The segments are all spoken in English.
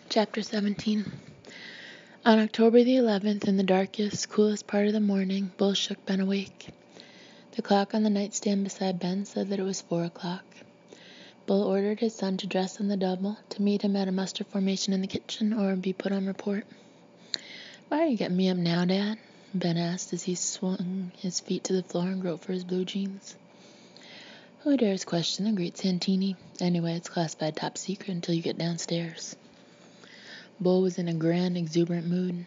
Chapter 17. On October the 11th, in the darkest, coolest part of the morning, Bull shook Ben awake. The clock on the nightstand beside Ben said that it was 4 o'clock. Bull ordered his son to dress on the double, to meet him at a muster formation in the kitchen, or be put on report. "Why are you getting me up now, Dad?" Ben asked as he swung his feet to the floor and groped for his blue jeans. "Who dares question the great Santini? Anyway, it's classified top secret until you get downstairs." Bull was in a grand, exuberant mood.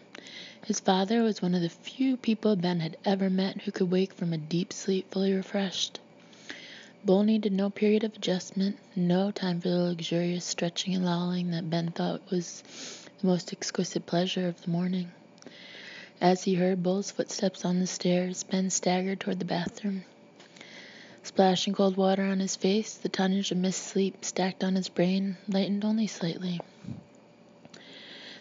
His father was one of the few people Ben had ever met who could wake from a deep sleep fully refreshed. Bull needed no period of adjustment, no time for the luxurious stretching and lolling that Ben thought was the most exquisite pleasure of the morning. As he heard Bull's footsteps on the stairs, Ben staggered toward the bathroom. Splashing cold water on his face, the tonnage of missed sleep stacked on his brain lightened only slightly.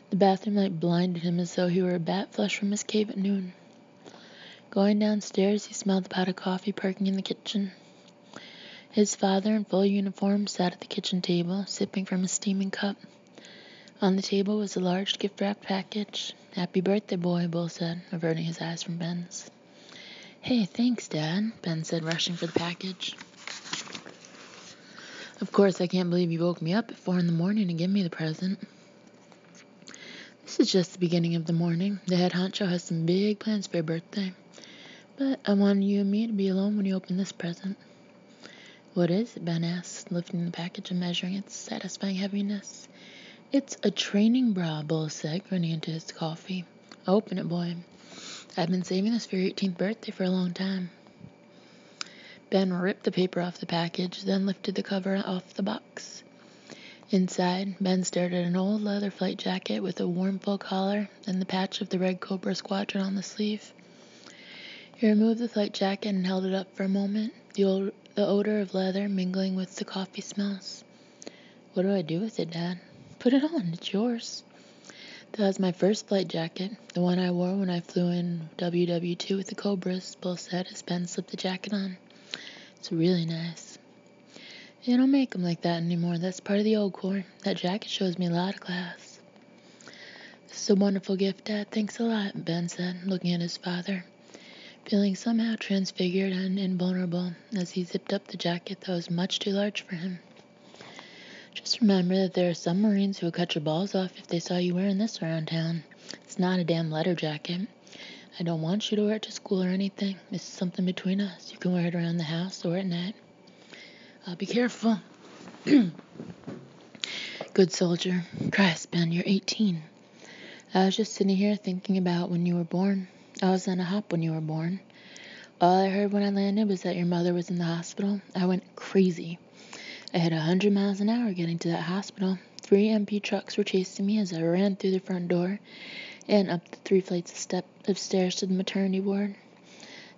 The bathroom light blinded him as though he were a bat flushed from his cave at noon. Going downstairs, he smelled the pot of coffee perking in the kitchen. His father, in full uniform, sat at the kitchen table, sipping from a steaming cup. On the table was a large gift-wrapped package. "Happy birthday, boy," Bull said, averting his eyes from Ben's. "Hey, thanks, Dad," Ben said, rushing for the package. "Of course, I can't believe you woke me up at 4 a.m. to give me the present." "This is just the beginning of the morning. The head honcho has some big plans for your birthday. But I wanted you and me to be alone when you open this present." "What is it?" Ben asked, lifting the package and measuring its satisfying heaviness. "It's a training bra," Bull said, grinning into his coffee. "Open it, boy. I've been saving this for your 18th birthday for a long time." Ben ripped the paper off the package, then lifted the cover off the box. Inside, Ben stared at an old leather flight jacket with a warm full collar and the patch of the Red Cobra Squadron on the sleeve. He removed the flight jacket and held it up for a moment, the odor of leather mingling with the coffee smells. "What do I do with it, Dad?" "Put it on. It's yours." "That was my first flight jacket, the one I wore when I flew in WW2 with the Cobras," Bull said as Ben slipped the jacket on. "It's really nice." "They don't make them like that anymore. That's part of the old Corps. That jacket shows me a lot of class." "This is a wonderful gift, Dad. Thanks a lot," Ben said, looking at his father, feeling somehow transfigured and invulnerable as he zipped up the jacket that was much too large for him. "Just remember that there are some Marines who will cut your balls off if they saw you wearing this around town. It's not a damn letter jacket. I don't want you to wear it to school or anything. This is something between us. You can wear it around the house or at night." "I'll be careful." "Good soldier. Christ, Ben, you're 18. I was just sitting here thinking about when you were born. I was on a hop when you were born. All I heard when I landed was that your mother was in the hospital. I went crazy. I hit 100 miles an hour getting to that hospital. 3 MP trucks were chasing me as I ran through the front door and up the 3 flights of stairs to the maternity ward.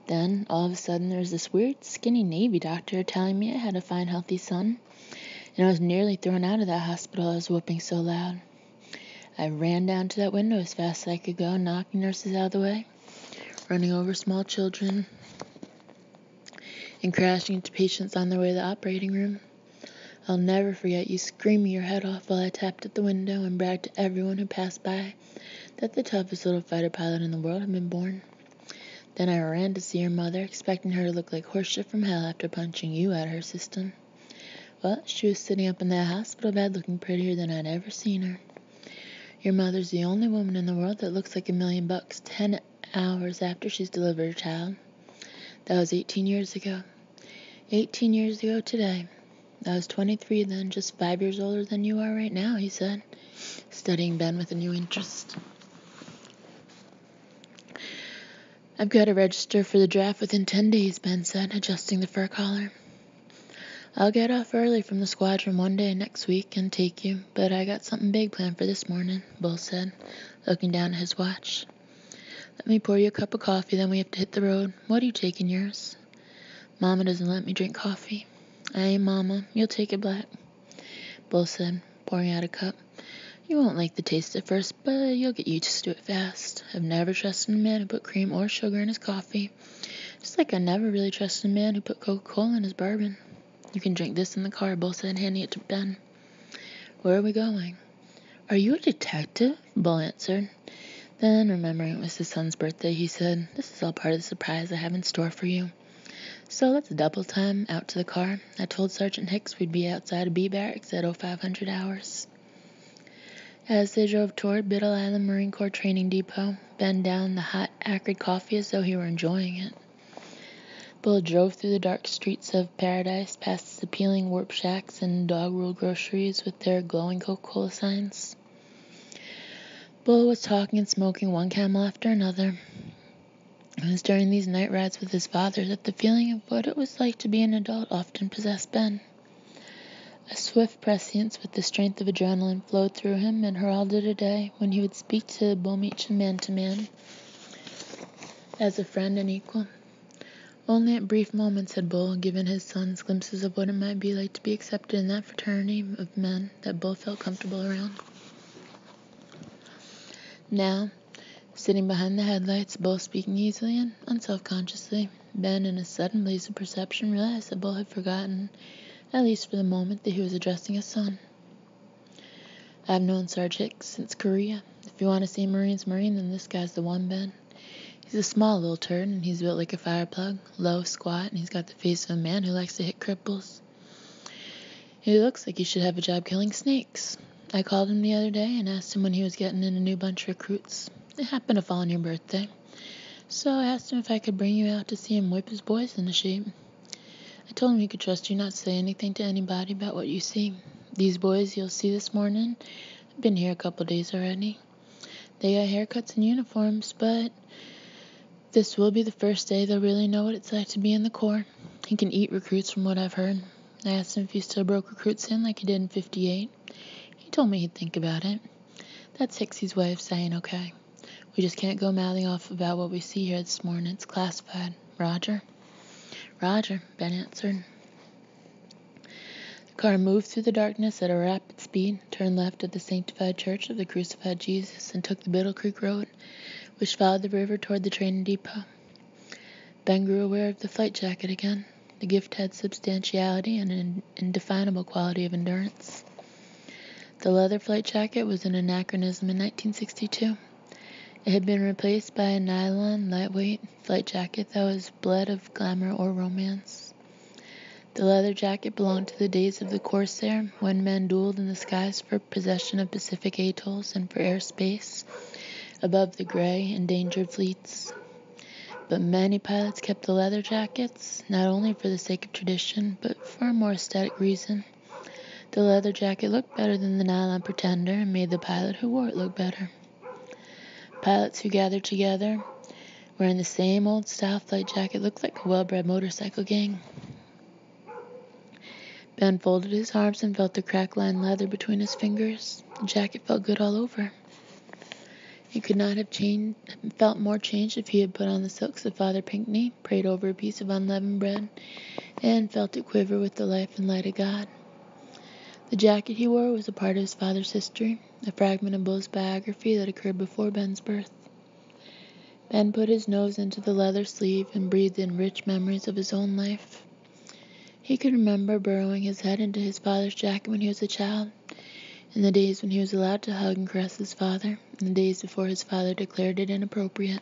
Then, all of a sudden, there was this weird, skinny Navy doctor telling me I had a fine, healthy son, and I was nearly thrown out of that hospital. I was whooping so loud. I ran down to that window as fast as I could go, knocking nurses out of the way, running over small children, and crashing into patients on their way to the operating room. I'll never forget you screaming your head off while I tapped at the window and bragged to everyone who passed by that the toughest little fighter pilot in the world had been born. Then I ran to see your mother, expecting her to look like horseshit from hell after punching you out of her system. Well, she was sitting up in that hospital bed looking prettier than I'd ever seen her. Your mother's the only woman in the world that looks like $1 million 10 hours after she's delivered a child. That was 18 years ago. 18 years ago today. I was 23 then, just 5 years older than you are right now," he said, studying Ben with a new interest. "I've got to register for the draft within 10 days, Ben said, adjusting the fur collar. "I'll get off early from the squadron one day next week and take you, but I got something big planned for this morning," Bull said, looking down at his watch. "Let me pour you a cup of coffee, then we have to hit the road. What are you taking yours?" "Mama doesn't let me drink coffee." "Aye, Mama, you'll take it black," Bull said, pouring out a cup. "You won't like the taste at first, but you'll get used to it fast. I've never trusted a man who put cream or sugar in his coffee, just like I never really trusted a man who put Coca-Cola in his bourbon." "You can drink this in the car," Bull said, handing it to Ben. "Where are we going?" "Are you a detective?" Bull answered. Then, remembering it was his son's birthday, he said, "This is all part of the surprise I have in store for you. So let's double time out to the car. I told Sergeant Hicks we'd be outside of B Barracks at 0500 hours." As they drove toward Biddle Island Marine Corps Training Depot, Ben downed the hot, acrid coffee as though he were enjoying it. Bull drove through the dark streets of Paradise, past its appealing warp shacks and dog-ruled groceries with their glowing Coca-Cola signs. Bull was talking and smoking one Camel after another. It was during these night rides with his father that the feeling of what it was like to be an adult often possessed Ben. A swift prescience with the strength of adrenaline flowed through him and heralded a day when he would speak to Bull Meacham man-to-man, as a friend and equal. Only at brief moments had Bull given his sons glimpses of what it might be like to be accepted in that fraternity of men that Bull felt comfortable around. Now, sitting behind the headlights, Bull speaking easily and unself-consciously, Ben, in a sudden blaze of perception, realized that Bull had forgotten, at least for the moment, that he was addressing his son. "I've known Sarge Hicks since Korea. If you want to see Marine's Marine, then this guy's the one, Ben. He's a small little turd, and he's built like a fire plug, low, squat, and he's got the face of a man who likes to hit cripples. He looks like he should have a job killing snakes. I called him the other day and asked him when he was getting in a new bunch of recruits. It happened to fall on your birthday. So I asked him if I could bring you out to see him whip his boys into shape. I told him he could trust you not to say anything to anybody about what you see. These boys you'll see this morning have been here a couple days already. They got haircuts and uniforms, but this will be the first day they'll really know what it's like to be in the Corps. He can eat recruits from what I've heard. I asked him if he still broke recruits in like he did in 58. He told me he'd think about it. That's Hicksy's way of saying okay. We just can't go mouthing off about what we see here this morning. It's classified. Roger?" "Roger," Ben answered. The car moved through the darkness at a rapid speed, turned left at the Sanctified Church of the Crucified Jesus, and took the Biddle Creek Road, which followed the river toward the training depot. Ben grew aware of the flight jacket again. The gift had substantiality and an indefinable quality of endurance. The leather flight jacket was an anachronism in 1962. It had been replaced by a nylon, lightweight flight jacket that was bled of glamour or romance. The leather jacket belonged to the days of the Corsair, when men dueled in the skies for possession of Pacific atolls and for airspace above the gray, endangered fleets. But many pilots kept the leather jackets, not only for the sake of tradition, but for a more aesthetic reason. The leather jacket looked better than the nylon pretender and made the pilot who wore it look better. Pilots who gathered together wearing the same old style flight jacket looked like a well-bred motorcycle gang. Ben folded his arms and felt the crack-lined leather between his fingers. The jacket felt good all over. He could not have felt more changed if he had put on the silks of Father Pinckney, prayed over a piece of unleavened bread, and felt it quiver with the life and light of God. The jacket he wore was a part of his father's history, a fragment of Bull's biography that occurred before Ben's birth. Ben put his nose into the leather sleeve and breathed in rich memories of his own life. He could remember burrowing his head into his father's jacket when he was a child, in the days when he was allowed to hug and caress his father, in the days before his father declared it inappropriate.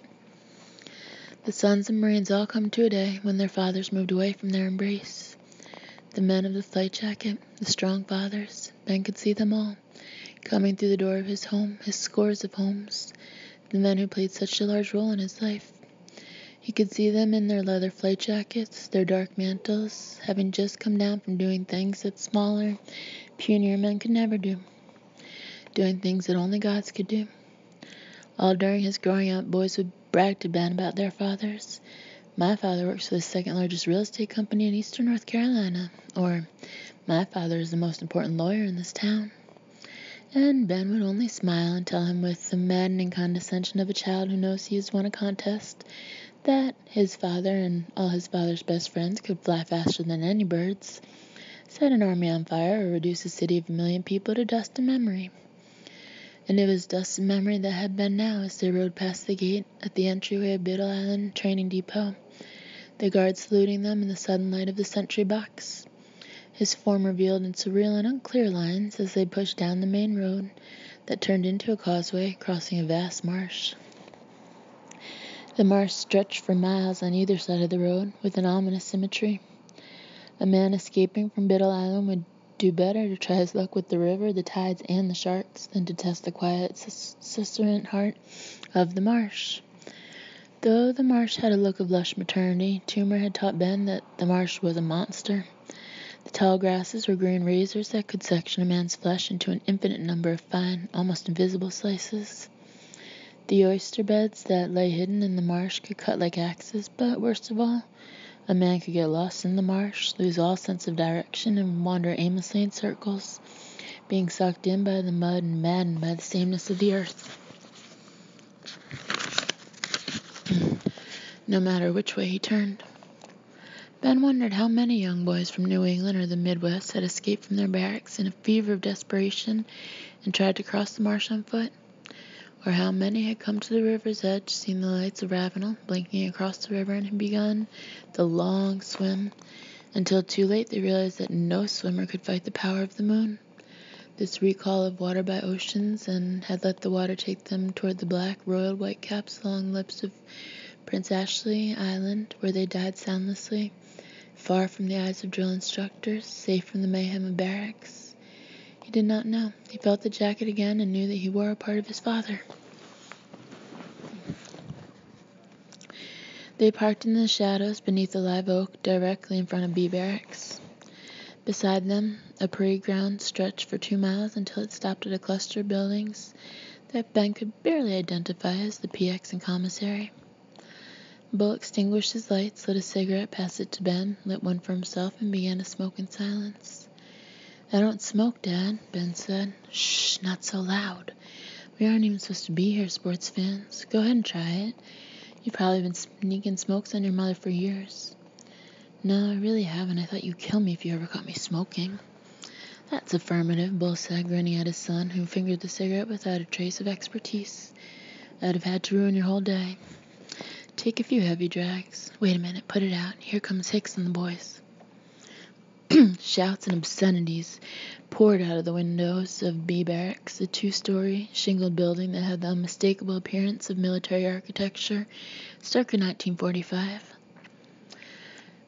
The sons of Marines all come to a day when their fathers moved away from their embrace. The men of the flight jacket, the strong fathers, Ben could see them all, coming through the door of his home, his scores of homes, the men who played such a large role in his life. He could see them in their leather flight jackets, their dark mantles, having just come down from doing things that smaller, punier men could never do, doing things that only gods could do. All during his growing up, boys would brag to Ben about their fathers. "My father works for the second largest real estate company in eastern North Carolina," or "My father is the most important lawyer in this town." And Ben would only smile and tell him with the maddening condescension of a child who knows he has won a contest that his father and all his father's best friends could fly faster than any birds, set an army on fire, or reduce a city of 1 million people to dust and memory. And it was dust and memory that had Ben now as they rode past the gate at the entryway of Biddle Island Training Depot, the guards saluting them in the sudden light of the sentry box. His form revealed in surreal and unclear lines as they pushed down the main road, that turned into a causeway crossing a vast marsh. The marsh stretched for miles on either side of the road with an ominous symmetry. A man escaping from Biddle Island would do better to try his luck with the river, the tides, and the sharks than to test the quiet, susurrant heart of the marsh. Though the marsh had a look of lush maternity, Toomer had taught Ben that the marsh was a monster. The tall grasses were green razors that could section a man's flesh into an infinite number of fine, almost invisible slices. The oyster beds that lay hidden in the marsh could cut like axes, but worst of all, a man could get lost in the marsh, lose all sense of direction, and wander aimlessly in circles, being sucked in by the mud and maddened by the sameness of the earth. No matter which way he turned. Ben wondered how many young boys from New England or the Midwest had escaped from their barracks in a fever of desperation and tried to cross the marsh on foot, or how many had come to the river's edge, seen the lights of Ravenel blinking across the river, and had begun the long swim, until too late they realized that no swimmer could fight the power of the moon, this recall of water by oceans, and had let the water take them toward the black, roiled whitecaps along the lips of Prince Ashley Island, where they died soundlessly, far from the eyes of drill instructors, safe from the mayhem of barracks. He did not know. He felt the jacket again and knew that he wore a part of his father. They parked in the shadows beneath a live oak directly in front of B Barracks. Beside them, a parade ground stretched for 2 miles until it stopped at a cluster of buildings that Ben could barely identify as the PX and commissary. Bull extinguished his lights, lit a cigarette, passed it to Ben, lit one for himself, and began to smoke in silence. "I don't smoke, Dad," Ben said. "Shh, not so loud. We aren't even supposed to be here, sports fans. Go ahead and try it. You've probably been sneaking smokes on your mother for years." "No, I really haven't. I thought you'd kill me if you ever caught me smoking." "That's affirmative," Bull said, grinning at his son, who fingered the cigarette without a trace of expertise. "I'd have had to ruin your whole day. Take a few heavy drags. Wait a minute, put it out. Here comes Hicks and the boys." Shouts and obscenities poured out of the windows of B Barracks, a 2-story, shingled building that had the unmistakable appearance of military architecture, circa 1945.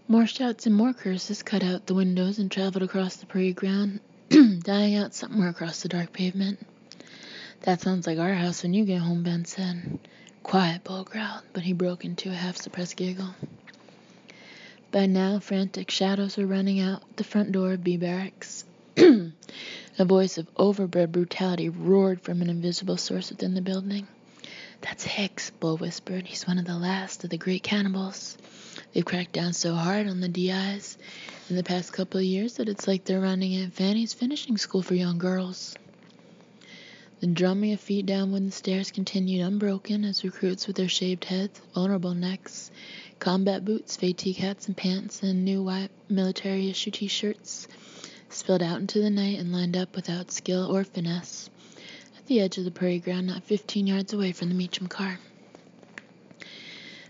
More shouts and more curses cut out the windows and traveled across the parade ground, dying out somewhere across the dark pavement. "That sounds like our house when you get home," Ben said. "Quiet," Bull growled, but he broke into a half-suppressed giggle. By now, frantic shadows were running out the front door of B Barracks. A voice of overbred brutality roared from an invisible source within the building. "That's Hicks," Bull whispered. "He's one of the last of the great cannibals. They've cracked down so hard on the DIs in the past couple of years that it's like they're running Aunt Fanny's finishing school for young girls." The drumming of feet down wooden stairs continued unbroken as recruits with their shaved heads, vulnerable necks, combat boots, fatigue hats and pants, and new white military-issue T-shirts spilled out into the night and lined up without skill or finesse at the edge of the parade ground not 15 yards away from the Meacham car.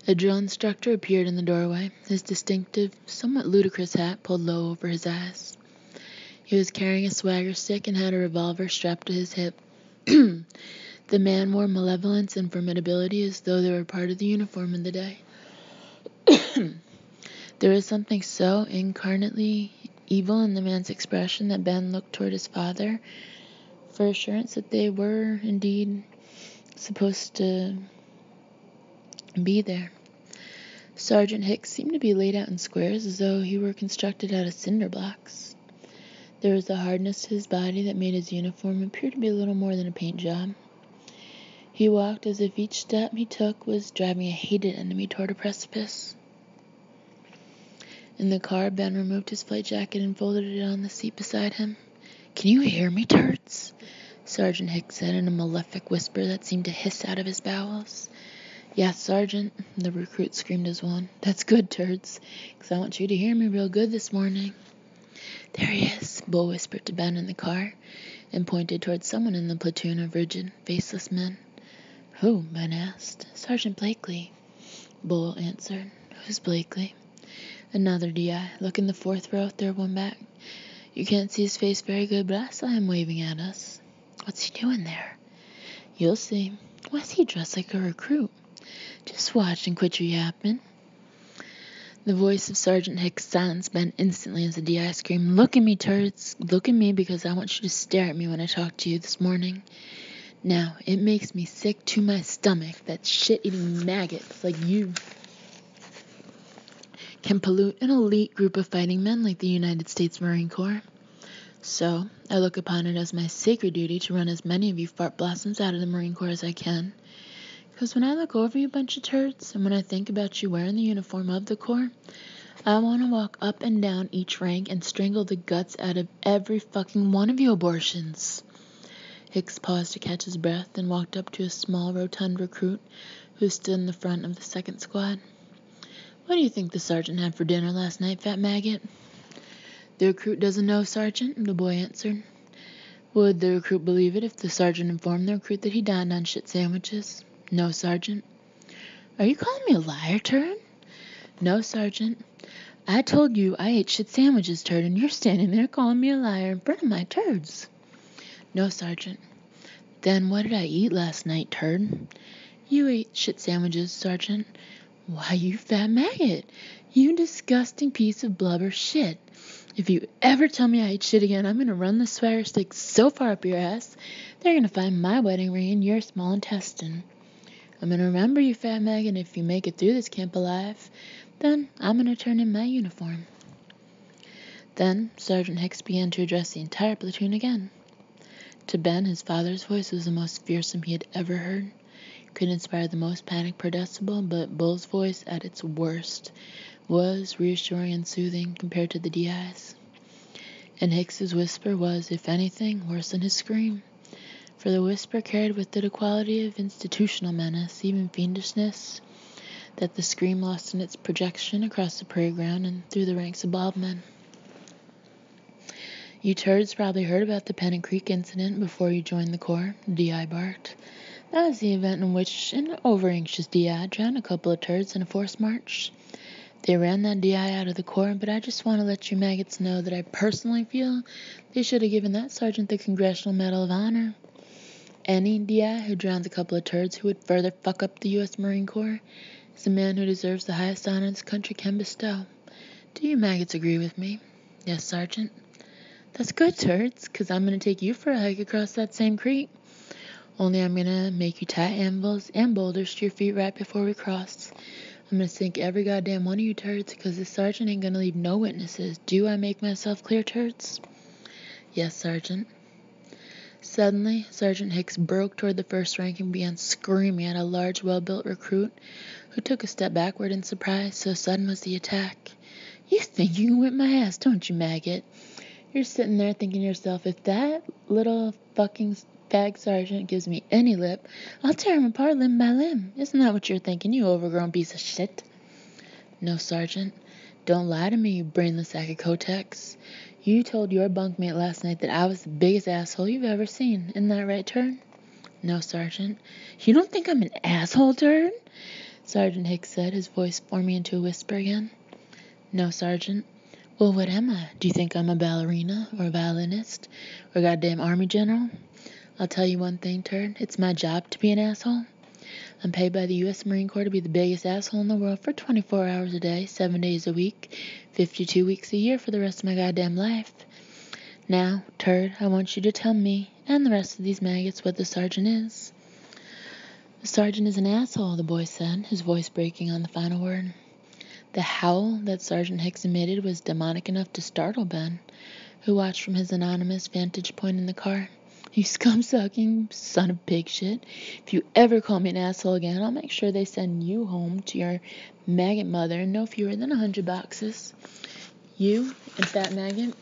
A drill instructor appeared in the doorway, his distinctive, somewhat ludicrous hat pulled low over his eyes. He was carrying a swagger stick and had a revolver strapped to his hip. The man wore malevolence and formidability as though they were part of the uniform of the day. There was something so incarnately evil in the man's expression that Ben looked toward his father for assurance that they were indeed supposed to be there. Sergeant Hicks seemed to be laid out in squares as though he were constructed out of cinder blocks. There was a hardness to his body that made his uniform appear to be a little more than a paint job. He walked as if each step he took was driving a hated enemy toward a precipice. In the car, Ben removed his flight jacket and folded it on the seat beside him. "Can you hear me, turds?" Sergeant Hicks said in a malefic whisper that seemed to hiss out of his bowels. "Yes, Sergeant," the recruit screamed as one. "That's good, turds, 'cause I want you to hear me real good this morning." "There he is," Bull whispered to Ben in the car, and pointed toward someone in the platoon of rigid, faceless men. "Who?" Ben asked. "Sergeant Blakely," Bull answered. "Who's Blakely?" "Another DI. Look in the 4th row, 3rd one back. You can't see his face very good, but I saw him waving at us." "What's he doing there?" You'll see. Why's he dressed like a recruit? Just watch and quit your yapping. The voice of Sergeant Hicks silenced Ben instantly as the DI screamed, "Look at me, turds! Look at me because I want you to stare at me when I talk to you this morning. Now, it makes me sick to my stomach that shit-eating maggots like you can pollute an elite group of fighting men like the United States Marine Corps. So, I look upon it as my sacred duty to run as many of you fart blossoms out of the Marine Corps as I can. Because when I look over you bunch of turds, and when I think about you wearing the uniform of the Corps, I want to walk up and down each rank and strangle the guts out of every fucking one of you abortions." Hicks paused to catch his breath and walked up to a small, rotund recruit who stood in the front of the second squad. "What do you think the sergeant had for dinner last night, fat maggot?" "The recruit doesn't know, Sergeant," the boy answered. "Would the recruit believe it if the sergeant informed the recruit that he dined on shit sandwiches?" "No, Sergeant." "Are you calling me a liar, turd?" "No, Sergeant. I told you I ate shit sandwiches, turd, and you're standing there calling me a liar in front of my turds." "No, Sergeant." "Then what did I eat last night, turd?" "You ate shit sandwiches, Sergeant." "Why, you fat maggot! You disgusting piece of blubber shit! If you ever tell me I ate shit again, I'm gonna run the swagger stick so far up your ass, they're gonna find my wedding ring in your small intestine. I'm gonna remember you, fat maggot, and if you make it through this camp alive, then I'm gonna turn in my uniform." Then Sergeant Hicks began to address the entire platoon again. To Ben, his father's voice was the most fearsome he had ever heard. It could inspire the most panic per decibel, but Bull's voice, at its worst, was reassuring and soothing compared to the DI's. And Hicks's whisper was, if anything, worse than his scream. For the whisper carried with it a quality of institutional menace, even fiendishness, that the scream lost in its projection across the parade ground and through the ranks of bald men. "You turds probably heard about the Pennant Creek incident before you joined the Corps," the DI barked. "That was the event in which an over-anxious DI drowned a couple of turds in a forced march. They ran that DI out of the Corps, but I just want to let you maggots know that I personally feel they should have given that sergeant the Congressional Medal of Honor. Any DI who drowns a couple of turds who would further fuck up the U.S. Marine Corps is a man who deserves the highest honor this country can bestow. Do you maggots agree with me?" "Yes, Sergeant." "That's good, turds, 'cause I'm going to take you for a hike across that same creek. Only I'm going to make you tie anvils and boulders to your feet right before we cross. I'm going to sink every goddamn one of you turds, because this sergeant ain't going to leave no witnesses. Do I make myself clear, turds?" "Yes, Sergeant." Suddenly, Sergeant Hicks broke toward the first rank and began screaming at a large, well-built recruit who took a step backward in surprise, so sudden was the attack. "You think you can whip my ass, don't you, maggot? You're sitting there thinking to yourself, if that little fucking fag sergeant gives me any lip, I'll tear him apart limb by limb. Isn't that what you're thinking, you overgrown piece of shit?" "No, Sergeant. Don't lie to me, you brainless sack of Kotex. You told your bunkmate last night that I was the biggest asshole you've ever seen. Isn't that right, turd?" "No, Sergeant." "You don't think I'm an asshole, turd?" Sergeant Hicks said, his voice forming into a whisper again. "No, Sergeant." "Well, what am I? Do you think I'm a ballerina, or a violinist, or a goddamn army general? I'll tell you one thing, turd. It's my job to be an asshole. I'm paid by the U.S. Marine Corps to be the biggest asshole in the world for 24 hours a day, 7 days a week, 52 weeks a year for the rest of my goddamn life. Now, turd, I want you to tell me, and the rest of these maggots, what the sergeant is." "The sergeant is an asshole," the boy said, his voice breaking on the final word. The howl that Sergeant Hicks emitted was demonic enough to startle Ben, who watched from his anonymous vantage point in the car. "You scum-sucking son of pig shit. If you ever call me an asshole again, I'll make sure they send you home to your maggot mother in no fewer than 100 boxes. You and Fat Maggot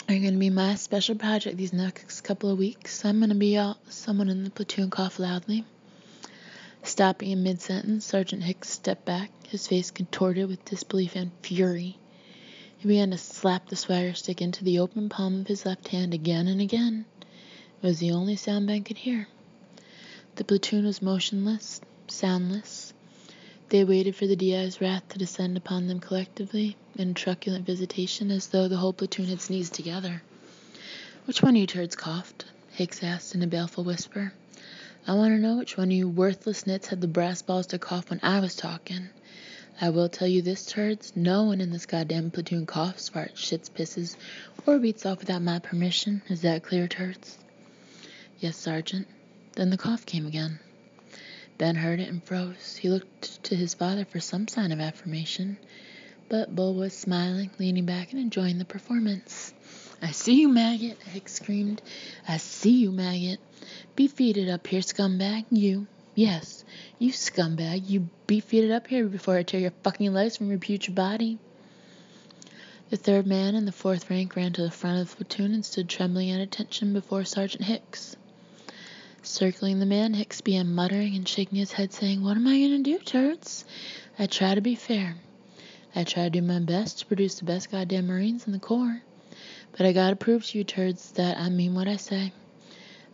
are going to be my special project these next couple of weeks. I'm going to be out." Someone in the platoon coughed loudly. Stopping in mid-sentence, Sergeant Hicks stepped back, his face contorted with disbelief and fury. He began to slap the swagger stick into the open palm of his left hand again and again. It was the only sound Ben could hear. The platoon was motionless, soundless. They waited for the DI's wrath to descend upon them collectively in truculent visitation, as though the whole platoon had sneezed together. "Which one of you turds coughed?" Hicks asked in a baleful whisper. I want to know which one of you worthless nits had the brass balls to cough when I was talking. I will tell you this, turds. No one in this goddamn platoon coughs, farts, shits, pisses, or beats off without my permission. Is that clear, turds? Yes, Sergeant. Then the cough came again. Ben heard it and froze. He looked to his father for some sign of affirmation, but Bull was smiling, leaning back and enjoying the performance. I see you, maggot, Hicks screamed. I see you, maggot. Be feeted up here, scumbag. You. Yes, you scumbag. You be feeted up here before I tear your fucking legs from your putrid body. The third man in the fourth rank ran to the front of the platoon and stood trembling at attention before Sergeant Hicks. Circling the man, Hicks began muttering and shaking his head, saying, What am I going to do, turds? I try to be fair. I try to do my best to produce the best goddamn Marines in the Corps. But I gotta prove to you, turds, that I mean what I say.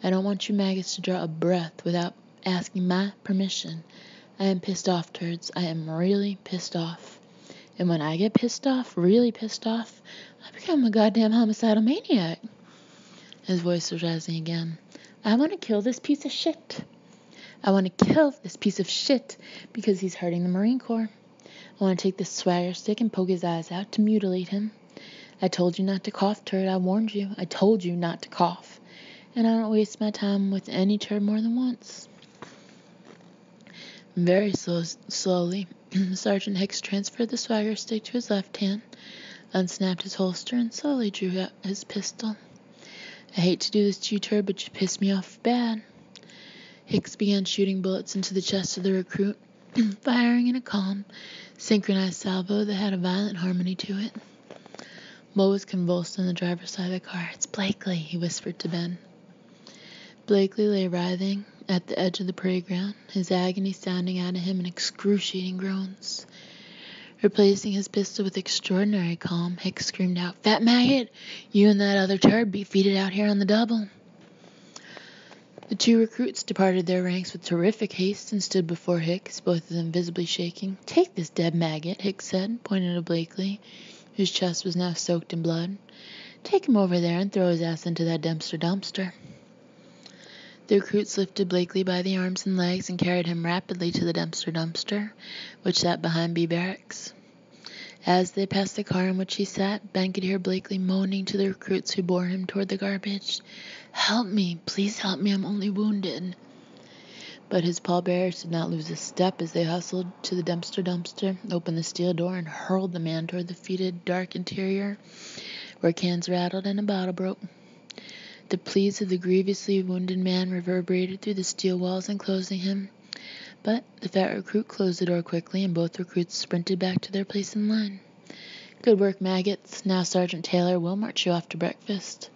I don't want you maggots to draw a breath without asking my permission. I am pissed off, turds. I am really pissed off. And when I get pissed off, really pissed off, I become a goddamn homicidal maniac. His voice was rising again. I want to kill this piece of shit. I want to kill this piece of shit because he's hurting the Marine Corps. I want to take this swagger stick and poke his eyes out to mutilate him. I told you not to cough, turd. I warned you. I told you not to cough. And I don't waste my time with any turd more than once. Very slowly, Sergeant Hicks transferred the swagger stick to his left hand, unsnapped his holster, and slowly drew out his pistol. I hate to do this to you, turd, but you pissed me off bad. Hicks began shooting bullets into the chest of the recruit, firing in a calm, synchronized salvo that had a violent harmony to it. Mo was convulsed on the driver's side of the car. It's Blakely, he whispered to Ben. Blakely lay writhing at the edge of the parade ground, his agony sounding out of him in excruciating groans. Replacing his pistol with extraordinary calm, Hicks screamed out, Fat maggot, you and that other turd be feeded out here on the double. The two recruits departed their ranks with terrific haste and stood before Hicks, both of them visibly shaking. Take this dead maggot, Hicks said, pointing to Blakely, whose chest was now soaked in blood. Take him over there and throw his ass into that dumpster. The recruits lifted Blakely by the arms and legs and carried him rapidly to the dumpster, which sat behind B barracks. As they passed the car in which he sat, Ben could hear Blakely moaning to the recruits who bore him toward the garbage. Help me, please help me, I'm only wounded. But his pallbearers did not lose a step as they hustled to the dumpster, opened the steel door, and hurled the man toward the fetid, dark interior, where cans rattled and a bottle broke. The pleas of the grievously wounded man reverberated through the steel walls enclosing him, but the fat recruit closed the door quickly, and both recruits sprinted back to their place in line. Good work, maggots. Now Sergeant Taylor will march you off to breakfast.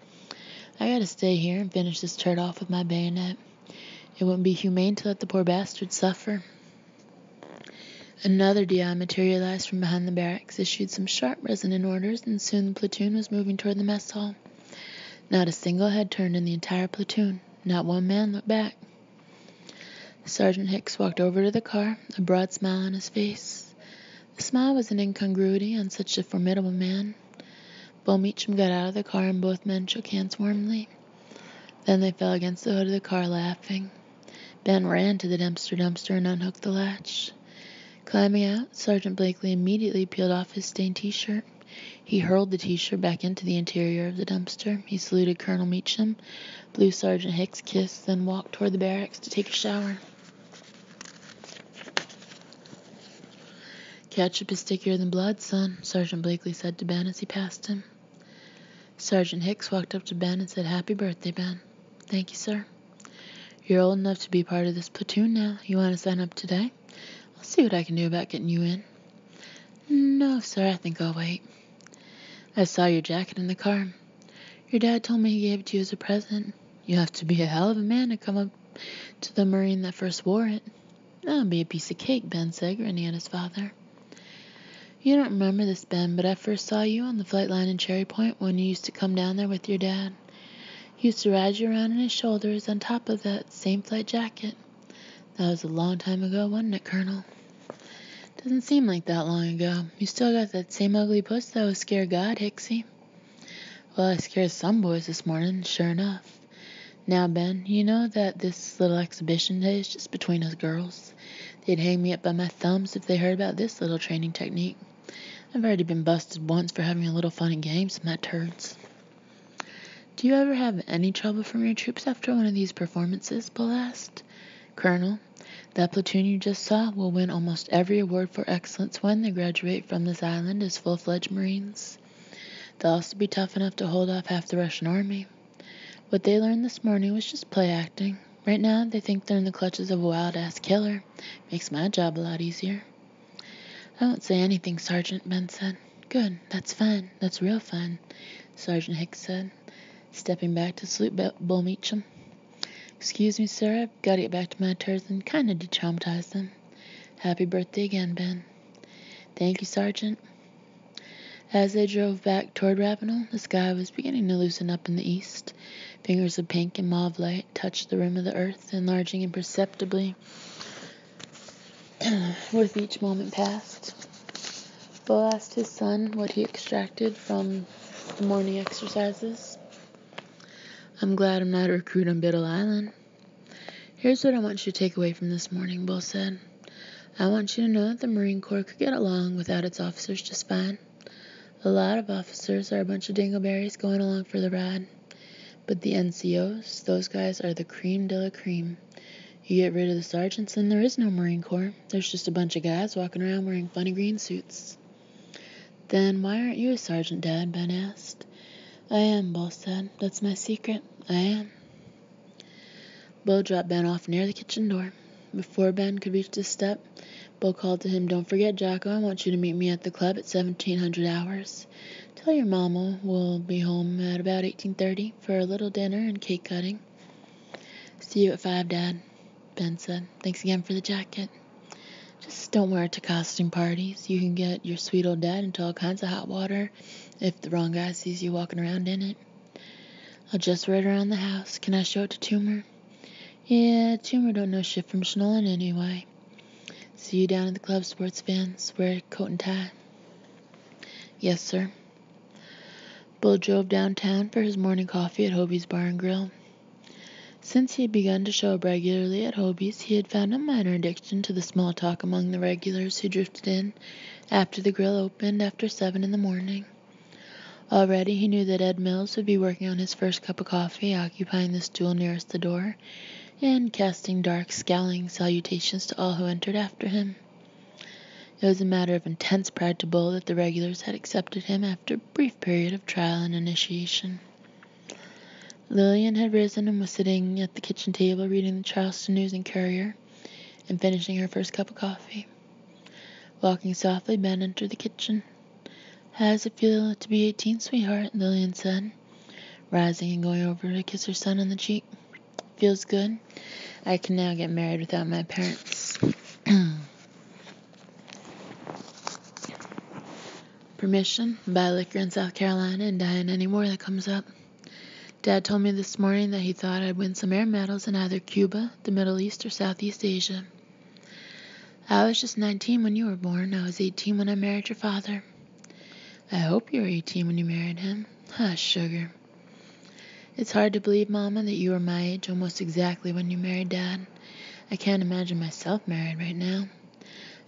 I gotta stay here and finish this turd off with my bayonet. It wouldn't be humane to let the poor bastard suffer. Another DI materialized from behind the barracks, issued some sharp, resonant orders, and soon the platoon was moving toward the mess hall. Not a single head turned in the entire platoon. Not one man looked back. Sergeant Hicks walked over to the car, a broad smile on his face. The smile was an incongruity on such a formidable man. Bo Meacham got out of the car and both men shook hands warmly. Then they fell against the hood of the car laughing. Ben ran to the dumpster and unhooked the latch. Climbing out, Sergeant Blakely immediately peeled off his stained t-shirt. He hurled the t-shirt back into the interior of the dumpster. He saluted Colonel Meacham, blew Sergeant Hicks a kiss, then walked toward the barracks to take a shower. Ketchup is stickier than blood, son, Sergeant Blakely said to Ben as he passed him. Sergeant Hicks walked up to Ben and said, Happy birthday, Ben. Thank you, sir. You're old enough to be part of this platoon now. You want to sign up today? I'll see what I can do about getting you in. No, sir, I think I'll wait. I saw your jacket in the car. Your dad told me he gave it to you as a present. You have to be a hell of a man to come up to the Marine that first wore it. That'll be a piece of cake, Ben said, grinning at his father. You don't remember this, Ben, but I first saw you on the flight line in Cherry Point when you used to come down there with your dad. He used to ride you around on his shoulders on top of that same flight jacket. That was a long time ago, wasn't it, Colonel? Doesn't seem like that long ago. You still got that same ugly puss that was scared God, Hicksy. Well, I scared some boys this morning, sure enough. Now, Ben, you know that this little exhibition day is just between us girls. They'd hang me up by my thumbs if they heard about this little training technique. I've already been busted once for having a little fun and games with my turds. Do you ever have any trouble from your troops after one of these performances? Bull asked. Colonel, that platoon you just saw will win almost every award for excellence when they graduate from this island as full-fledged Marines. They'll also be tough enough to hold off half the Russian army. What they learned this morning was just play acting. Right now, they think they're in the clutches of a wild-ass killer. Makes my job a lot easier. I won't say anything, Sergeant, Ben said. Good, that's fine. That's real fine, Sergeant Hicks said, stepping back to salute Bull Meacham. Excuse me, sir, I've got to get back to my turds and kind of de-traumatize them. Happy birthday again, Ben. Thank you, Sergeant. As they drove back toward Ravenel, the sky was beginning to loosen up in the east. Fingers of pink and mauve light touched the rim of the earth, enlarging imperceptibly with each moment passed. Bull asked his son what he extracted from the morning exercises. I'm glad I'm not a recruit on Biddle Island. Here's what I want you to take away from this morning, Bull said. I want you to know that the Marine Corps could get along without its officers just fine. A lot of officers are a bunch of dingleberries going along for the ride. But the NCOs, those guys are the cream de la cream. You get rid of the sergeants and there is no Marine Corps. There's just a bunch of guys walking around wearing funny green suits. Then why aren't you a sergeant, Dad? Ben asked. I am, Bull said. That's my secret. I am. Bull dropped Ben off near the kitchen door. Before Ben could reach the step, Bull called to him, Don't forget, Jocko, I want you to meet me at the club at 1700 hours. Tell your mama we'll be home at about 18:30 for a little dinner and cake cutting. See you at 5, Dad, Ben said. Thanks again for the jacket. Just don't wear it to costume parties. You can get your sweet old dad into all kinds of hot water if the wrong guy sees you walking around in it. I'll just wear it around the house. Can I show it to Toomer? Yeah, Toomer don't know shit from Schnollen anyway. See you down at the club, sports fans. Wear a coat and tie. Yes, sir. Bull drove downtown for his morning coffee at Hobie's Bar and Grill. Since he had begun to show up regularly at Hobie's, he had found a minor addiction to the small talk among the regulars who drifted in after the grill opened after 7 in the morning. Already he knew that Ed Mills would be working on his first cup of coffee, occupying the stool nearest the door, and casting dark, scowling salutations to all who entered after him. It was a matter of intense pride to Bull that the regulars had accepted him after a brief period of trial and initiation. Lillian had risen and was sitting at the kitchen table reading the Charleston News and Courier and finishing her first cup of coffee. Walking softly, Ben entered the kitchen. How does it feel to be 18, sweetheart? Lillian said, rising and going over to kiss her son on the cheek. Feels good. I can now get married without my parents. Permission, buy liquor in South Carolina and die in any war that comes up. Dad told me this morning that he thought I'd win some air medals in either Cuba, the Middle East, or Southeast Asia. I was just 19 when you were born. I was 18 when I married your father. I hope you were 18 when you married him. Hush, sugar. It's hard to believe, Mama, that you were my age almost exactly when you married Dad. I can't imagine myself married right now.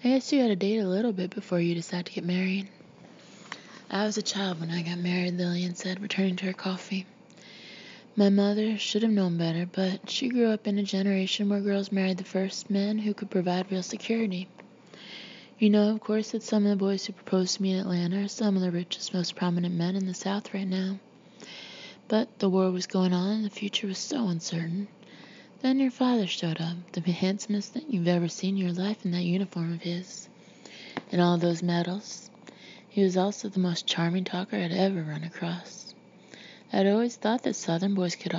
I guess you had to date a little bit before you decided to get married. I was a child when I got married, Lillian said, returning to her coffee. My mother should have known better, but she grew up in a generation where girls married the first men who could provide real security. You know, of course, that some of the boys who proposed to me in Atlanta are some of the richest, most prominent men in the South right now. But the war was going on and the future was so uncertain. Then your father showed up, the handsomest thing you've ever seen in your life in that uniform of his. And all those medals. He was also the most charming talker I'd ever run across. I'd always thought that Southern boys could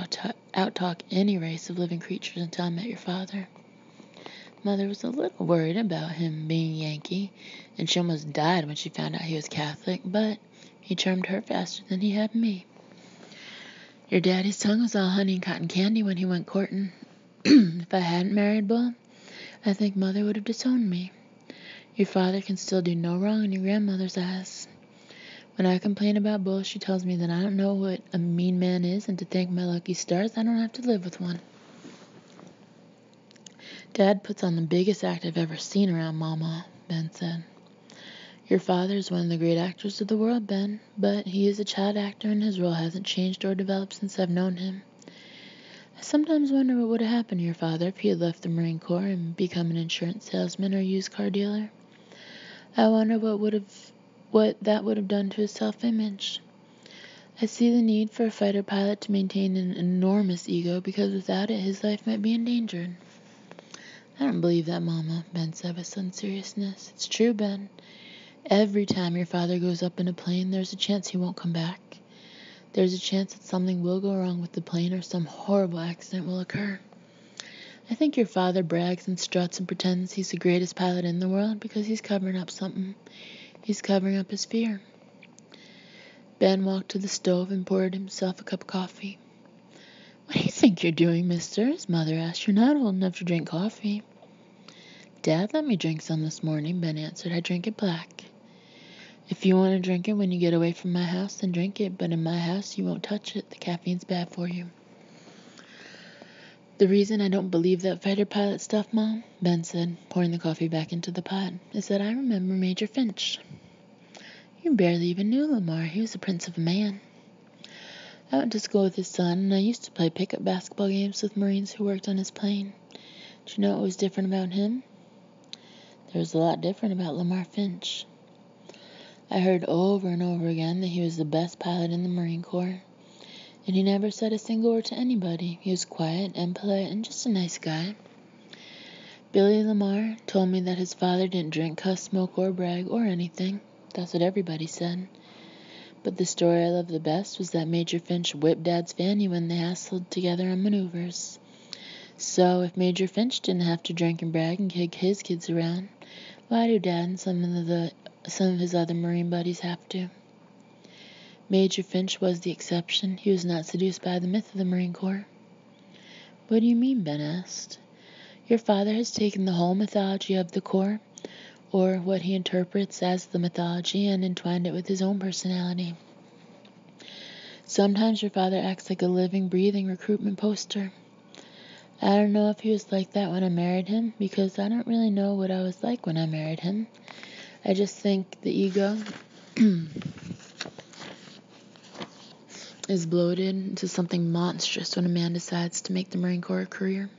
out-talk any race of living creatures until I met your father. Mother was a little worried about him being Yankee, and she almost died when she found out he was Catholic, but he charmed her faster than he had me. Your daddy's tongue was all honey and cotton candy when he went courting. If I hadn't married Bull, I think Mother would have disowned me. Your father can still do no wrong in your grandmother's eyes. When I complain about bulls, she tells me that I don't know what a mean man is, and to thank my lucky stars, I don't have to live with one. Dad puts on the biggest act I've ever seen around Mama, Ben said. Your father is one of the great actors of the world, Ben, but he is a child actor and his role hasn't changed or developed since I've known him. I sometimes wonder what would have happened to your father if he had left the Marine Corps and become an insurance salesman or used car dealer. I wonder what that would have done to his self-image. I see the need for a fighter pilot to maintain an enormous ego because without it his life might be endangered. I don't believe that, Mama, Ben said with some seriousness. It's true, Ben. Every time your father goes up in a plane, there's a chance he won't come back. There's a chance that something will go wrong with the plane or some horrible accident will occur. I think your father brags and struts and pretends he's the greatest pilot in the world because he's covering up something. He's covering up his fear. Ben walked to the stove and poured himself a cup of coffee. What do you think you're doing, mister? His mother asked. You're not old enough to drink coffee. Dad let me drink some this morning, Ben answered. I drink it black. If you want to drink it when you get away from my house, then drink it, but in my house you won't touch it. The caffeine's bad for you. The reason I don't believe that fighter pilot stuff, Mom, Ben said, pouring the coffee back into the pot, is that I remember Major Finch. You barely even knew Lamar. He was the prince of a man. I went to school with his son, and I used to play pickup basketball games with Marines who worked on his plane. Do you know what was different about him? There was a lot different about Lamar Finch. I heard over and over again that he was the best pilot in the Marine Corps, and he never said a single word to anybody. He was quiet and polite and just a nice guy. Billy Lamar told me that his father didn't drink, cuss, smoke, or brag, or anything. That's what everybody said. But the story I loved the best was that Major Finch whipped Dad's fanny when they hassled together on maneuvers. So if Major Finch didn't have to drink and brag and kick his kids around, why do Dad and some of his other Marine buddies have to? Major Finch was the exception. He was not seduced by the myth of the Marine Corps. What do you mean, Ben asked. Your father has taken the whole mythology of the Corps, or what he interprets as the mythology, and entwined it with his own personality. Sometimes your father acts like a living, breathing recruitment poster. I don't know if he was like that when I married him, because I don't really know what I was like when I married him. I just think the ego is bloated into something monstrous when a man decides to make the Marine Corps a career.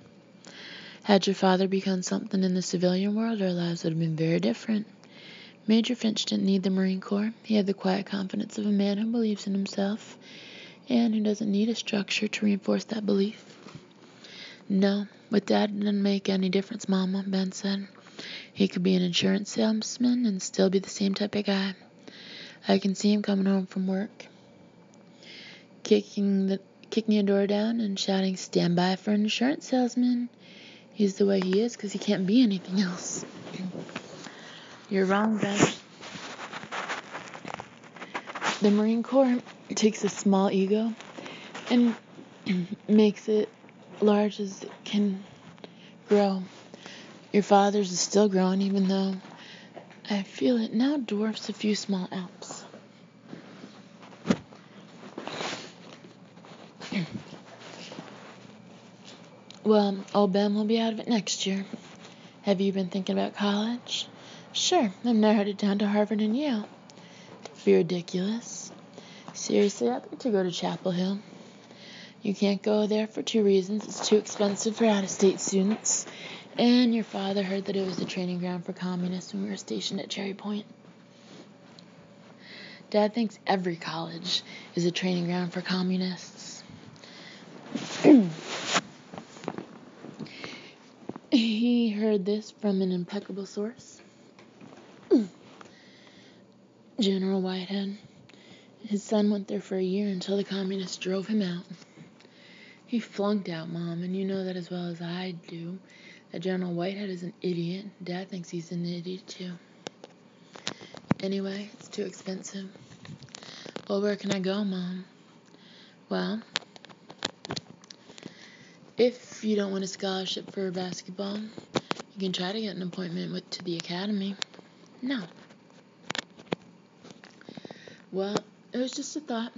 Had your father become something in the civilian world, our lives would have been very different. Major Finch didn't need the Marine Corps. He had the quiet confidence of a man who believes in himself and who doesn't need a structure to reinforce that belief. No, with Dad it didn't make any difference, Mama, Ben said. He could be an insurance salesman and still be the same type of guy. I can see him coming home from work, kicking a door down and shouting, "Stand by for an insurance salesman." He's the way he is because he can't be anything else. You're wrong, Ben. The Marine Corps takes a small ego and makes it large as it can grow. Your father's is still growing, even though I feel it now dwarfs a few small Alps. Well, old Ben will be out of it next year. Have you been thinking about college? Sure, I'm now headed down to Harvard and Yale. Don't be ridiculous. Seriously, I'd like to go to Chapel Hill. You can't go there for 2 reasons. It's too expensive for out-of-state students, and your father heard that it was a training ground for communists when we were stationed at Cherry Point. Dad thinks every college is a training ground for communists. He heard this from an impeccable source. General Whitehead. His son went there for a year until the communists drove him out. He flunked out, Mom, and you know that as well as I do, that General Whitehead is an idiot. Dad thinks he's an idiot, too. Anyway, it's too expensive. Well, where can I go, Mom? Well, if you don't want a scholarship for basketball, you can try to get an appointment to the academy. No. Well, it was just a thought.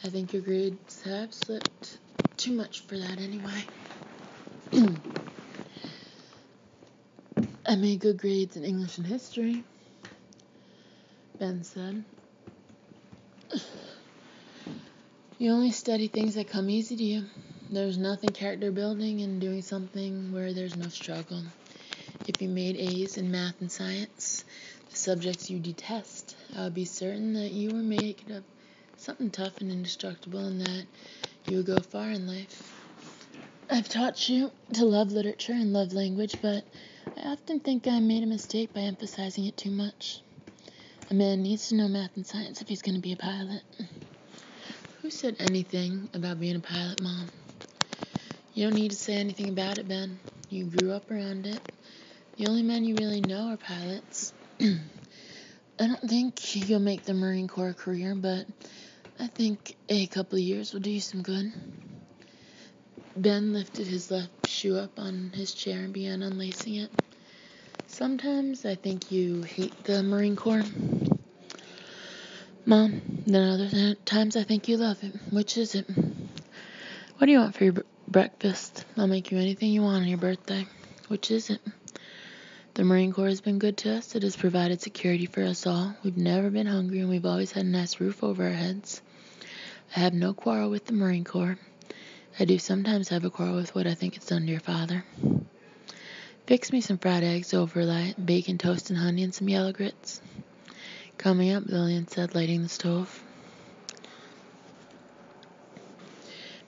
I think your grades have slipped too much for that anyway. I made good grades in English and history, Ben said. You only study things that come easy to you. There's nothing character building in doing something where there's no struggle. If you made A's in math and science, the subjects you detest, I would be certain that you were made of something tough and indestructible and that you would go far in life. I've taught you to love literature and love language, but I often think I made a mistake by emphasizing it too much. A man needs to know math and science if he's going to be a pilot. Who said anything about being a pilot, Mom? You don't need to say anything about it, Ben. You grew up around it. The only men you really know are pilots. I don't think you'll make the Marine Corps a career, but I think a couple of years will do you some good. Ben lifted his left shoe up on his chair and began unlacing it. Sometimes I think you hate the Marine Corps, Mom. Then other times I think you love it. Which is it? What do you want for your breakfast? I'll make you anything you want on your birthday. Which is it? The Marine Corps has been good to us. It has provided security for us all. We've never been hungry, and we've always had a nice roof over our heads. I have no quarrel with the Marine Corps. I do sometimes have a quarrel with what I think it's done to your father. Fix me some fried eggs over light, bacon, toast, and honey, and some yellow grits. Coming up, Lillian said, lighting the stove.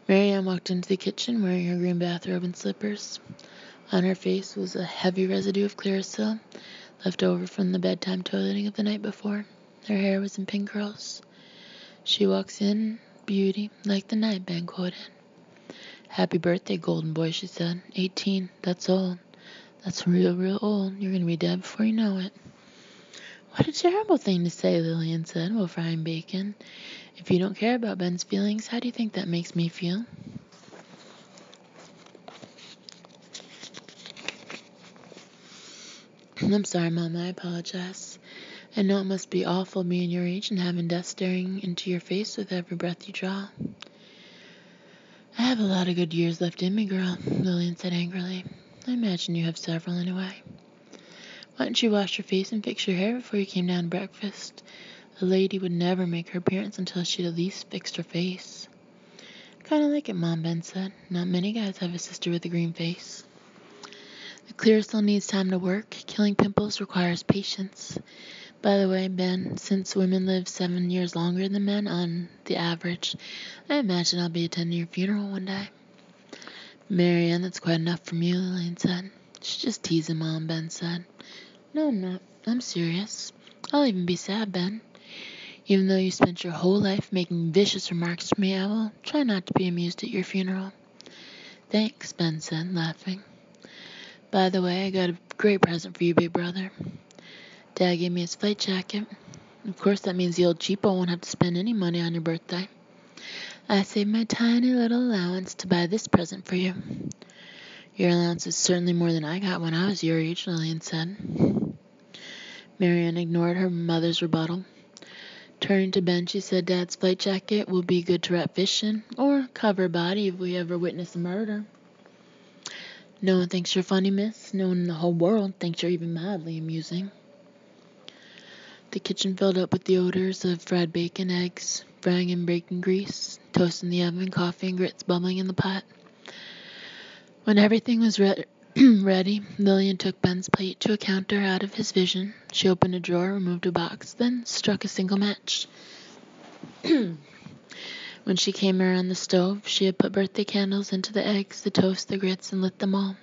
Marianne walked into the kitchen wearing her green bathrobe and slippers. On her face was a heavy residue of Clearasil, left over from the bedtime toileting of the night before. Her hair was in pin curls. She walks in, beauty, like the night, Ben quoted. Happy birthday, golden boy, she said. 18, that's old. That's real old. You're going to be dead before you know it. What a terrible thing to say, Lillian said, while frying bacon. If you don't care about Ben's feelings, how do you think that makes me feel? I'm sorry, Mom, I apologize. I know it must be awful being your age and having death staring into your face with every breath you draw. I have a lot of good years left in me, girl, Lillian said angrily. I imagine you have several anyway. Why don't you wash your face and fix your hair before you came down to breakfast? A lady would never make her appearance until she'd at least fixed her face. Kinda like it, Mom, Ben said. Not many guys have a sister with a green face. The Clearasil needs time to work. Killing pimples requires patience. By the way, Ben, since women live 7 years longer than men on the average, I imagine I'll be attending your funeral one day. Marianne, that's quite enough from you, Lillian said. She's just teasing, Mom, Ben said. No, I'm not. I'm serious. I'll even be sad, Ben. Even though you spent your whole life making vicious remarks to me, I will try not to be amused at your funeral. Thanks, Ben said, laughing. By the way, I got a great present for you, big brother. Dad gave me his flight jacket. Of course, that means the old cheapo won't have to spend any money on your birthday. I saved my tiny little allowance to buy this present for you. Your allowance is certainly more than I got when I was your age, Lillian said. Marianne ignored her mother's rebuttal. Turning to Ben, she said, Dad's flight jacket will be good to wrap fish in, or cover a body if we ever witness a murder. No one thinks you're funny, miss. No one in the whole world thinks you're even mildly amusing. The kitchen filled up with the odors of fried bacon, eggs, frying in bacon grease, toast in the oven, coffee and grits bubbling in the pot. When everything was ready, Lillian took Ben's plate to a counter out of his vision. She opened a drawer, removed a box, then struck a single match. When she came around the stove, she had put birthday candles into the eggs, the toast, the grits, and lit them all.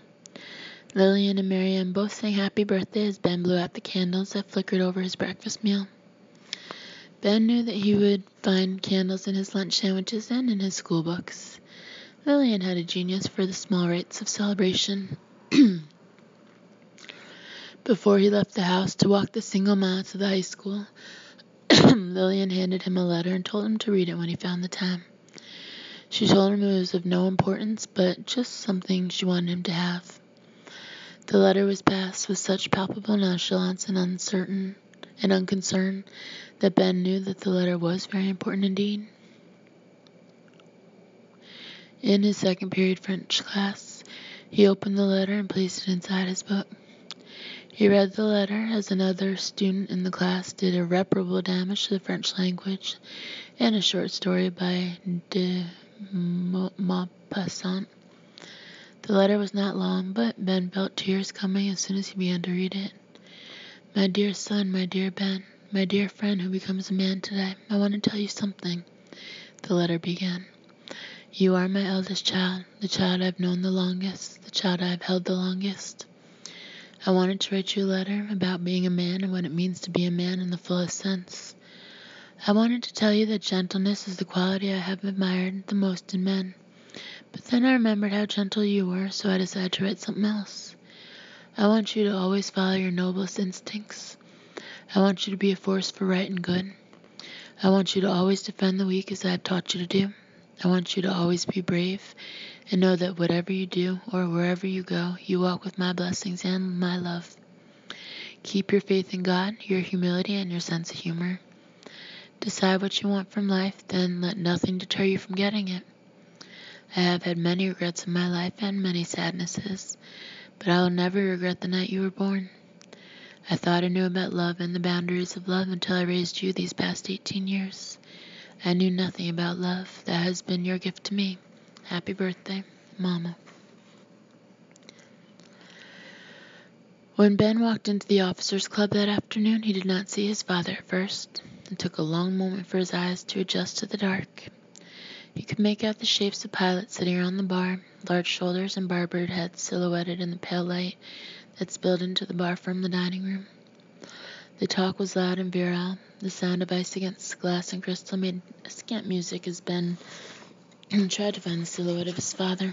Lillian and Marianne both sang happy birthday as Ben blew out the candles that flickered over his breakfast meal. Ben knew that he would find candles in his lunch sandwiches and in his school books. Lillian had a genius for the small rites of celebration. Before he left the house to walk the single mile to the high school, Lillian handed him a letter and told him to read it when he found the time. She told him it was of no importance, but just something she wanted him to have. The letter was passed with such palpable nonchalance and uncertain and unconcerned that Ben knew that the letter was very important indeed. In his second period French class, he opened the letter and placed it inside his book. He read the letter as another student in the class did irreparable damage to the French language and a short story by de Maupassant. The letter was not long, but Ben felt tears coming as soon as he began to read it. My dear son, my dear Ben, my dear friend who becomes a man today, I want to tell you something. The letter began. You are my eldest child, the child I've known the longest, the child I've held the longest. I wanted to write you a letter about being a man and what it means to be a man in the fullest sense. I wanted to tell you that gentleness is the quality I have admired the most in men. But then I remembered how gentle you were, so I decided to write something else. I want you to always follow your noblest instincts. I want you to be a force for right and good. I want you to always defend the weak as I have taught you to do. I want you to always be brave and know that whatever you do or wherever you go, you walk with my blessings and my love. Keep your faith in God, your humility, and your sense of humor. Decide what you want from life, then let nothing deter you from getting it. I have had many regrets in my life and many sadnesses, but I will never regret the night you were born. I thought I knew about love and the boundaries of love until I raised you these past 18 years. I knew nothing about love. That has been your gift to me. Happy birthday, Mama. When Ben walked into the officers' club that afternoon, he did not see his father at first. It took a long moment for his eyes to adjust to the dark. He could make out the shapes of pilots sitting around the bar, large shoulders and barbered heads silhouetted in the pale light that spilled into the bar from the dining room. The talk was loud and virile. The sound of ice against glass and crystal made scant music as Ben tried to find the silhouette of his father.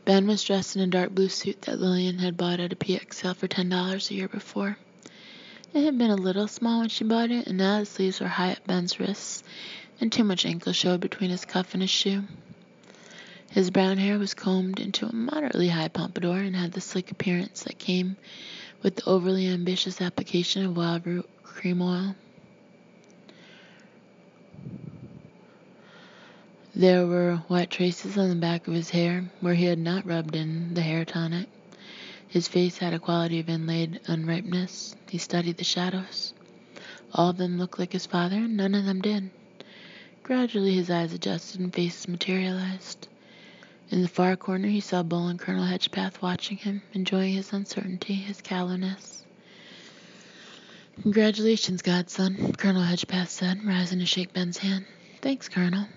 Ben was dressed in a dark blue suit that Lillian had bought at a PX sale for $10 a year before. It had been a little small when she bought it, and now the sleeves were high at Ben's wrists, and too much ankle showed between his cuff and his shoe. His brown hair was combed into a moderately high pompadour and had the slick appearance that came with the overly ambitious application of wild root cream oil. There were white traces on the back of his hair where he had not rubbed in the hair tonic. His face had a quality of inlaid unripeness. He studied the shadows. All of them looked like his father, and none of them did. Gradually his eyes adjusted and faces materialized. In the far corner he saw Bull and Colonel Hedgepath watching him, enjoying his uncertainty, his callousness. Congratulations, godson, Colonel Hedgepath said, rising to shake Ben's hand. Thanks, Colonel.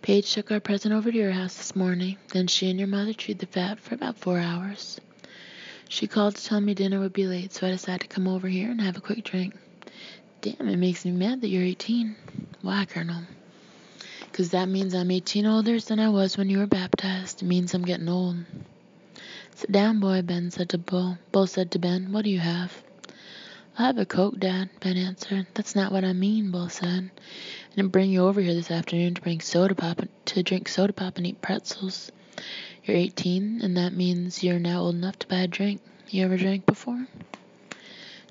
Paige took our present over to your house this morning. Then she and your mother chewed the fat for about 4 hours. She called to tell me dinner would be late, so I decided to come over here and have a quick drink. Damn, it makes me mad that you're 18. Why, Colonel? 'Cause that means I'm 18 older than I was when you were baptized. It means I'm getting old. Sit down, boy, Ben said to Bull. Bull said to Ben, what do you have? I'll have a Coke, Dad, Ben answered. That's not what I mean, Bull said. I didn't bring you over here this afternoon to drink soda pop and eat pretzels. You're 18, and that means you're now old enough to buy a drink. You ever drank before?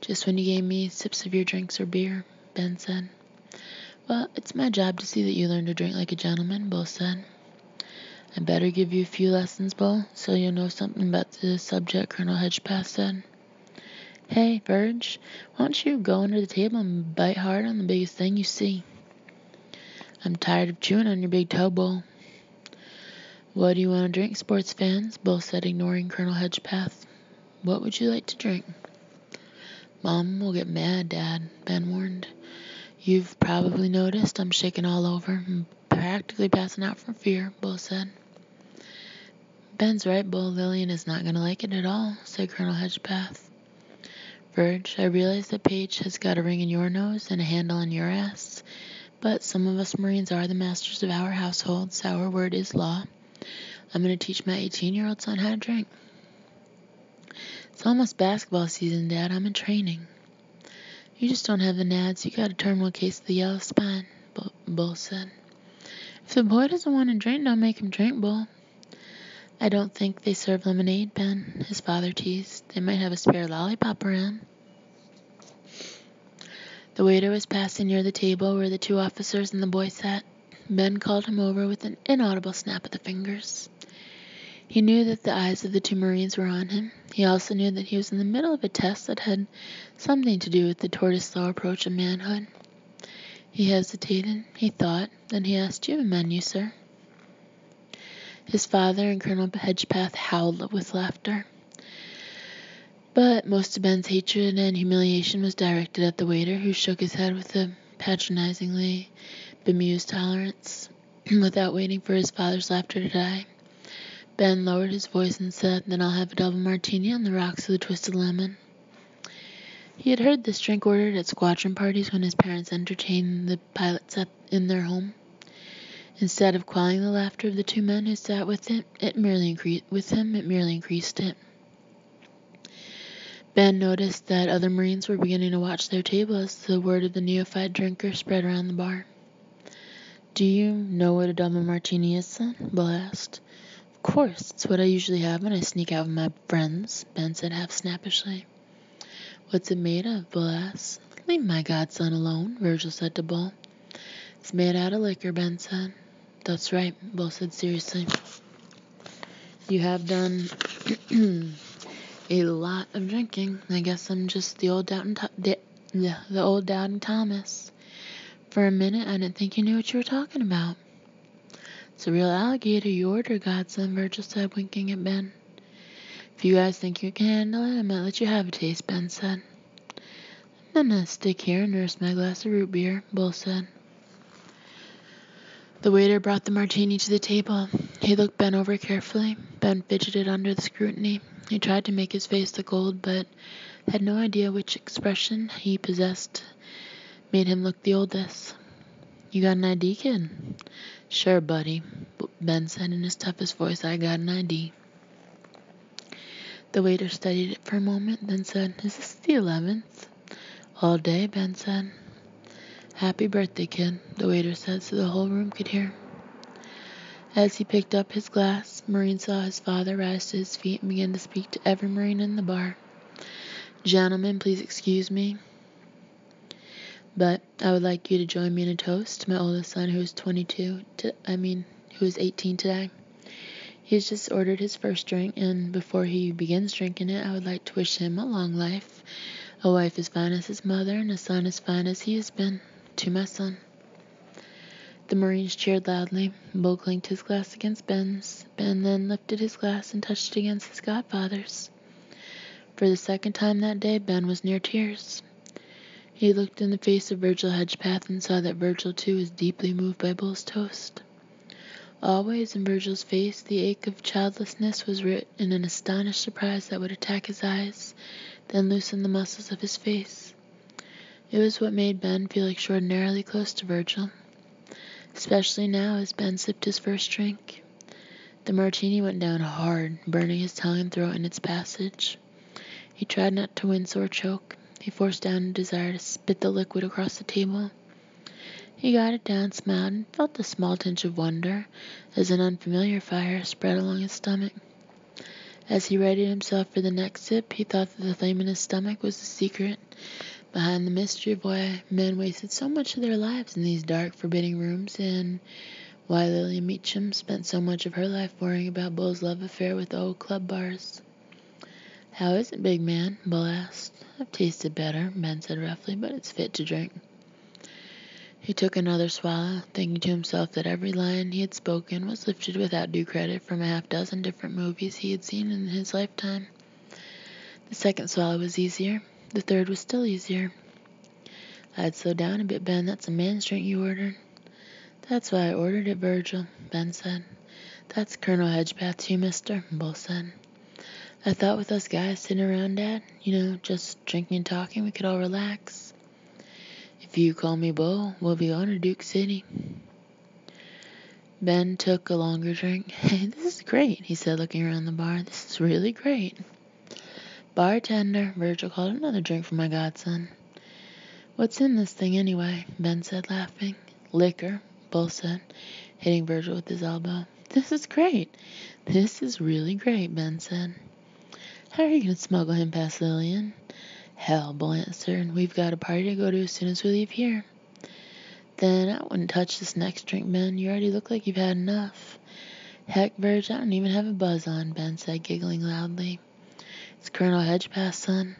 Just when you gave me sips of your drinks or beer, Ben said. Well, it's my job to see that you learn to drink like a gentleman, Bull said. I better give you a few lessons, Bull, so you'll know something about the subject, Colonel Hedgepath said. Hey, Verge, why don't you go under the table and bite hard on the biggest thing you see? I'm tired of chewing on your big toe, Bull. What do you want to drink, sports fans? Bull said, ignoring Colonel Hedgepath. What would you like to drink? Mom will get mad, Dad, Ben warned. You've probably noticed I'm shaking all over and practically passing out from fear, Bull said. Ben's right, Bull. Lillian is not going to like it at all, said Colonel Hedgepath. Verge, I realize that Paige has got a ring in your nose and a handle on your ass, but some of us Marines are the masters of our households. Our word is law. I'm going to teach my 18-year-old son how to drink. It's almost basketball season, Dad. I'm in training. You just don't have the nads. You got a terminal case of the yellow spine, Bull said. If the boy doesn't want to drink, don't make him drink, Bull. I don't think they serve lemonade, Ben, his father teased. They might have a spare lollipop around. The waiter was passing near the table where the 2 officers and the boy sat. Ben called him over with an inaudible snap of the fingers. He knew that the eyes of the 2 Marines were on him. He also knew that he was in the middle of a test that had something to do with the tortoise-slow approach of manhood. He hesitated, he thought, then he asked, "Do you have a menu, sir?" His father and Colonel Hedgepath howled with laughter. But most of Ben's hatred and humiliation was directed at the waiter, who shook his head with a patronizingly bemused tolerance. Without waiting for his father's laughter to die, Ben lowered his voice and said, "Then I'll have a double martini on the rocks with a twisted lemon." He had heard this drink ordered at squadron parties when his parents entertained the pilots in their home. Instead of quelling the laughter of the 2 men who sat with him, it merely increased it. Ben noticed that other Marines were beginning to watch their table as the word of the neophyte drinker spread around the bar. "Do you know what a double martini is, son?" Bull asked. "Of course, it's what I usually have when I sneak out with my friends," Ben said half snappishly. "What's it made of?" Bull asked. "Leave my godson alone," Virgil said to Bull. "It's made out of liquor," Ben said. "That's right," Bull said seriously. "You have done a lot of drinking. I guess I'm just the old Doubting Thomas. For a minute, I didn't think you knew what you were talking about." "It's a real alligator you ordered, godson," Virgil said, winking at Ben. "If you guys think you can handle it, I might let you have a taste," Ben said. "I'm gonna stick here and nurse my glass of root beer," Bull said. The waiter brought the martini to the table. He looked Ben over carefully. Ben fidgeted under the scrutiny. He tried to make his face look old, but had no idea which expression he possessed made him look the oldest. "You got an ID, kid?" "Sure, buddy," Ben said in his toughest voice. "I got an ID." The waiter studied it for a moment, then said, "Is this the 11th? "All day," Ben said. "Happy birthday, kid," the waiter said so the whole room could hear. As he picked up his glass, Marine saw his father rise to his feet and begin to speak to every Marine in the bar. "Gentlemen, please excuse me, but I would like you to join me in a toast to my oldest son, who is 18 today. He's just ordered his first drink, and before he begins drinking it, I would like to wish him a long life, a wife as fine as his mother, and a son as fine as he has been. To my son." The Marines cheered loudly. Bull clinked his glass against Ben's. Ben then lifted his glass and touched it against his godfather's. For the second time that day, Ben was near tears. He looked in the face of Virgil Hedgepath and saw that Virgil, too, was deeply moved by Bull's toast. Always in Virgil's face, the ache of childlessness was writ in an astonished surprise that would attack his eyes, then loosen the muscles of his face. It was what made Ben feel extraordinarily close to Virgil, especially now as Ben sipped his first drink. The martini went down hard, burning his tongue and throat in its passage. He tried not to wince or choke. He forced down a desire to spit the liquid across the table. He got it down, smiled, and felt a small tinge of wonder as an unfamiliar fire spread along his stomach. As he readied himself for the next sip, he thought that the flame in his stomach was the secret behind the mystery of why men wasted so much of their lives in these dark, forbidding rooms, and why Lillian Meacham spent so much of her life worrying about Bull's love affair with the old club bars. "How is it, big man?" Bull asked. "I've tasted better," Ben said roughly, "but it's fit to drink." He took another swallow, thinking to himself that every line he had spoken was lifted without due credit from a half-dozen different movies he had seen in his lifetime. The second swallow was easier. The third was still easier. "I'd slow down a bit, Ben. That's a man's drink you ordered." "That's why I ordered it, Virgil," Ben said. "That's Colonel Hedgepath too, mister," Bull said. "I thought with us guys sitting around, Dad, just drinking and talking, we could all relax." "If you call me Bull, we'll be going to Duke City." Ben took a longer drink. "Hey, this is great," he said, looking around the bar. "This is really great." "Bartender," Virgil called, "another drink for my godson." "What's in this thing, anyway?" Ben said, laughing. "Liquor," Bull said, hitting Virgil with his elbow. This is great. This is really great, Ben said. How are you going to smuggle him past Lillian? Hell, Bull answered. We've got a party to go to as soon as we leave here. Then I wouldn't touch this next drink, Ben. You already look like you've had enough. Heck, Verge, I don't even have a buzz on, Ben said, giggling loudly. It's Colonel Hedgepath, son.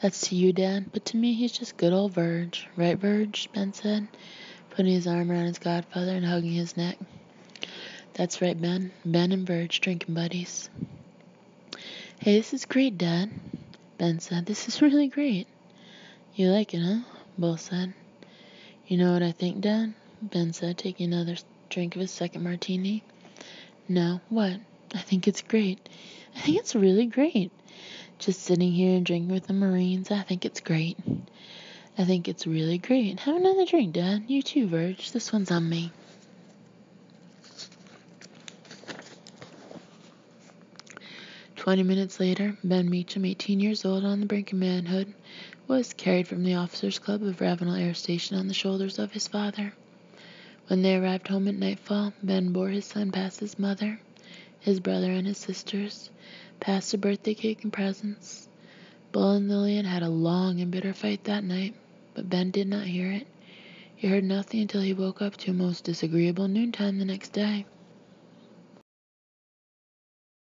That's to you, Dad, but to me he's just good old Verge. Right, Verge? Ben said, putting his arm around his godfather and hugging his neck. That's right, Ben. Ben and Verge, drinking buddies. Hey, this is great, Dad, Ben said. This is really great. You like it, huh? Bull said. You know what I think, Dad? Ben said, taking another drink of his second martini. No, what? I think it's great. I think it's really great. Just sitting here and drinking with the Marines, I think it's great. I think it's really great. Have another drink, Dad. You too, Verge. This one's on me. 20 minutes later, Ben Meacham, 18 years old on the brink of manhood, was carried from the officers' club of Ravenel Air Station on the shoulders of his father. When they arrived home at nightfall, Ben bore his son past his mother, his brother, and his sisters, past a birthday cake and presents. Bull and Lillian had a long and bitter fight that night, but Ben did not hear it. He heard nothing until he woke up to a most disagreeable noontime the next day.